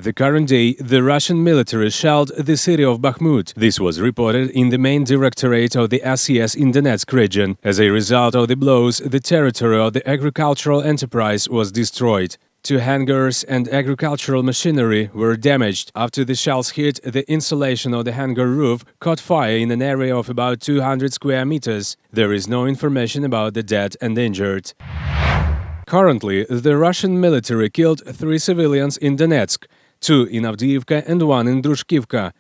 The current day, the Russian military shelled the city of Bakhmut. This was reported in the main directorate of the SES in Donetsk region. As a result of the blows, the territory of the agricultural enterprise was destroyed. 2 hangars and agricultural machinery were damaged. After the shells hit, the insulation of the hangar roof caught fire in an area of about 200 square meters. There is no information about the dead and injured. Currently, the Russian military killed 3 civilians in Donetsk, 2 in Avdiivka and 1 in Drushkivka.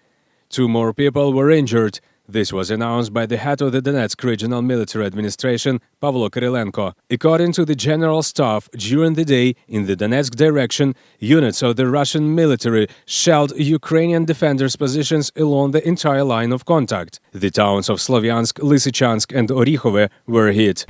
2 more people were injured. This was announced by the head of the Donetsk Regional Military Administration, Pavlo Kyrylenko. According to the General Staff, during the day, in the Donetsk direction, units of the Russian military shelled Ukrainian defenders' positions along the entire line of contact. The towns of Slavyansk, Lysychansk and Orikhovo were hit.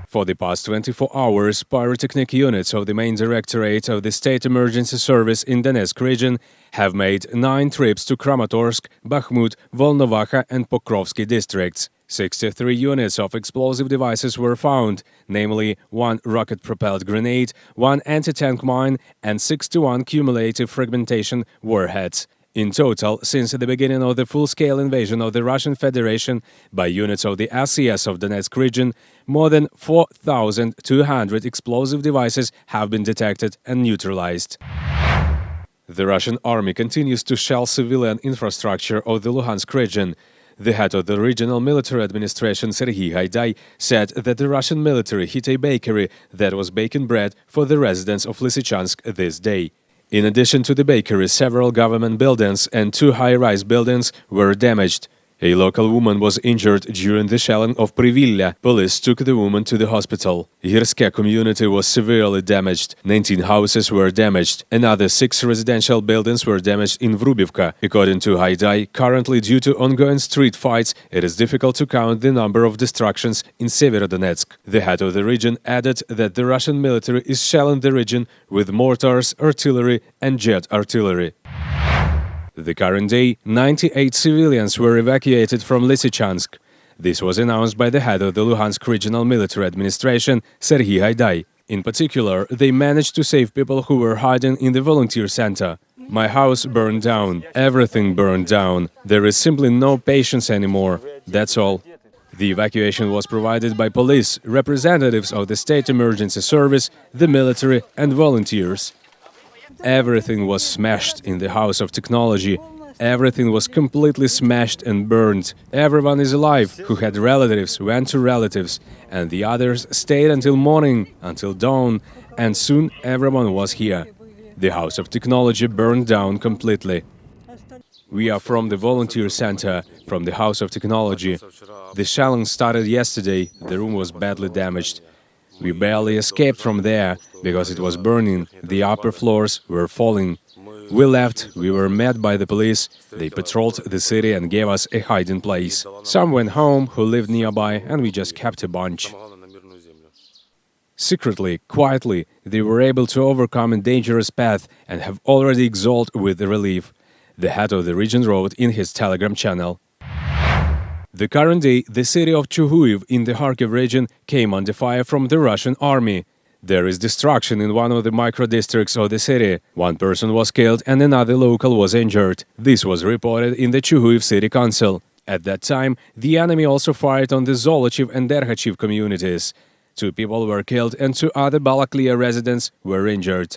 For the past 24 hours, pyrotechnic units of the main directorate of the State Emergency Service in Donetsk region have made 9 trips to Kramatorsk, Bakhmut, Volnovakha and Pokrovsky districts. 63 units of explosive devices were found, namely 1 rocket-propelled grenade, 1 anti-tank mine and 61 cumulative fragmentation warheads. In total, since the beginning of the full-scale invasion of the Russian Federation by units of the SES of Donetsk region, more than 4,200 explosive devices have been detected and neutralized. The Russian army continues to shell civilian infrastructure of the Luhansk region. The head of the regional military administration, Serhiy Haidai, said that the Russian military hit a bakery that was baking bread for the residents of Lysychansk this day. In addition to the bakery, several government buildings and 2 high-rise buildings were damaged. A local woman was injured during the shelling of Privilla. Police took the woman to the hospital. Yerske community was severely damaged. 19 houses were damaged. Another 6 residential buildings were damaged in Vrubivka. According to Haidai, currently due to ongoing street fights, it is difficult to count the number of destructions in Severodonetsk. The head of the region added that the Russian military is shelling the region with mortars, artillery and jet artillery. The current day, 98 civilians were evacuated from Lysychansk. This was announced by the head of the Luhansk Regional Military Administration, Serhiy Haidai. In particular, they managed to save people who were hiding in the volunteer center. My house burned down. Everything burned down. There is simply no patience anymore. That's all. The evacuation was provided by police, representatives of the State Emergency Service, the military and volunteers. Everything was smashed in the House of Technology. Everything was completely smashed and burned. Everyone is alive who had relatives went to relatives, and the others stayed until morning, until dawn, and soon everyone was here. The House of Technology burned down completely. We are from the volunteer center, from the House of Technology. The shelling started yesterday. The room was badly damaged. We barely escaped from there, because it was burning, the upper floors were falling. We left, we were met by the police, they patrolled the city and gave us a hiding place. Some went home who lived nearby, and we just kept a bunch. Secretly, quietly, they were able to overcome a dangerous path and have already exulted with relief, the head of the region wrote in his Telegram channel. The current day, the city of Chuhuiv in the Kharkiv region came under fire from the Russian army. There is destruction in one of the micro-districts of the city. 1 person was killed and another local was injured. This was reported in the Chuhuiv City Council. At that time, the enemy also fired on the Zolochiv and Derhachiv communities. 2 people were killed and 2 other Balaklia residents were injured.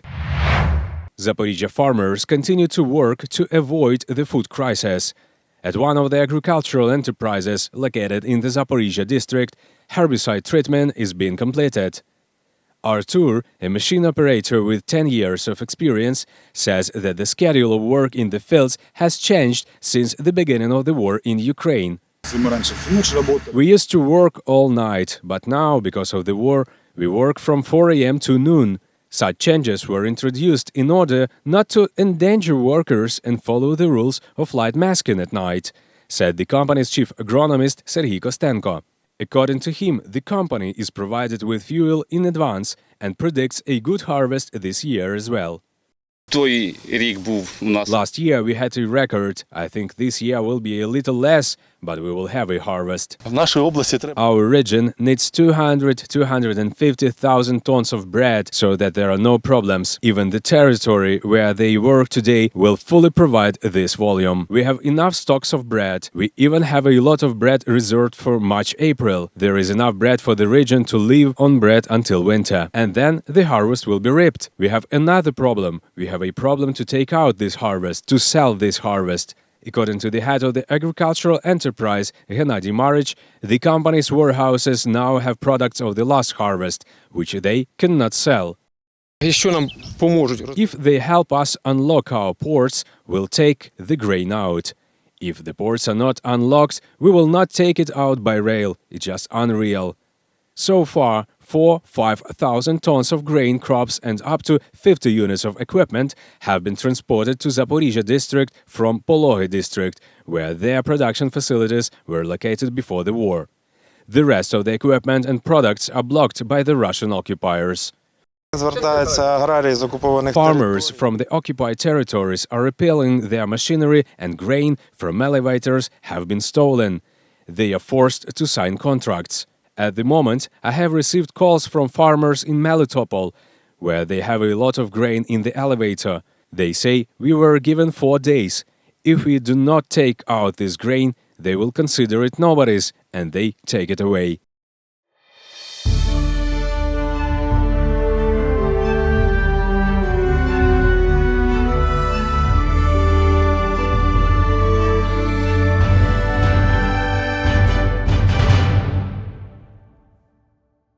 Zaporizhia farmers continue to work to avoid the food crisis. At one of the agricultural enterprises located in the Zaporizhia district, herbicide treatment is being completed. Artur, a machine operator with 10 years of experience, says that the schedule of work in the fields has changed since the beginning of the war in Ukraine. We used to work all night, but now, because of the war, we work from 4 a.m. to noon. Such changes were introduced in order not to endanger workers and follow the rules of light masking at night, said the company's chief agronomist Serhiy Kostenko. According to him, the company is provided with fuel in advance and predicts a good harvest this year as well. Last year we had a record. I think this year will be a little less, but we will have a harvest. В нашій області треба Our region needs 200-250,000 tons of bread so that there are no problems. Even the territory where they work today will fully provide this volume. We have enough stocks of bread. We even have a lot of bread reserved for March-April. There is enough bread for the region to live on bread until winter. And then the harvest will be reaped. We have another problem. We have a problem to take out this harvest, to sell this harvest. According to the head of the agricultural enterprise, Gennady Marich, the company's warehouses now have products of the last harvest, which they cannot sell. Якщо нам поможуть If they help us unlock our ports, we'll take the grain out. If the ports are not unlocked, we will not take it out by rail. It's just unreal. So far, 4,000-5,000 tons of grain crops and up to 50 units of equipment have been transported to Zaporizhia district from Pology district, where their production facilities were located before the war. The rest of the equipment and products are blocked by the Russian occupiers. Звертаються аграрії з окупованих Farmers from the occupied territories are repelling their machinery, and grain from elevators have been stolen. They are forced to sign contracts. At the moment, I have received calls from farmers in Melitopol, where they have a lot of grain in the elevator. They say, we were given 4 days. If we do not take out this grain, they will consider it nobody's, and they take it away.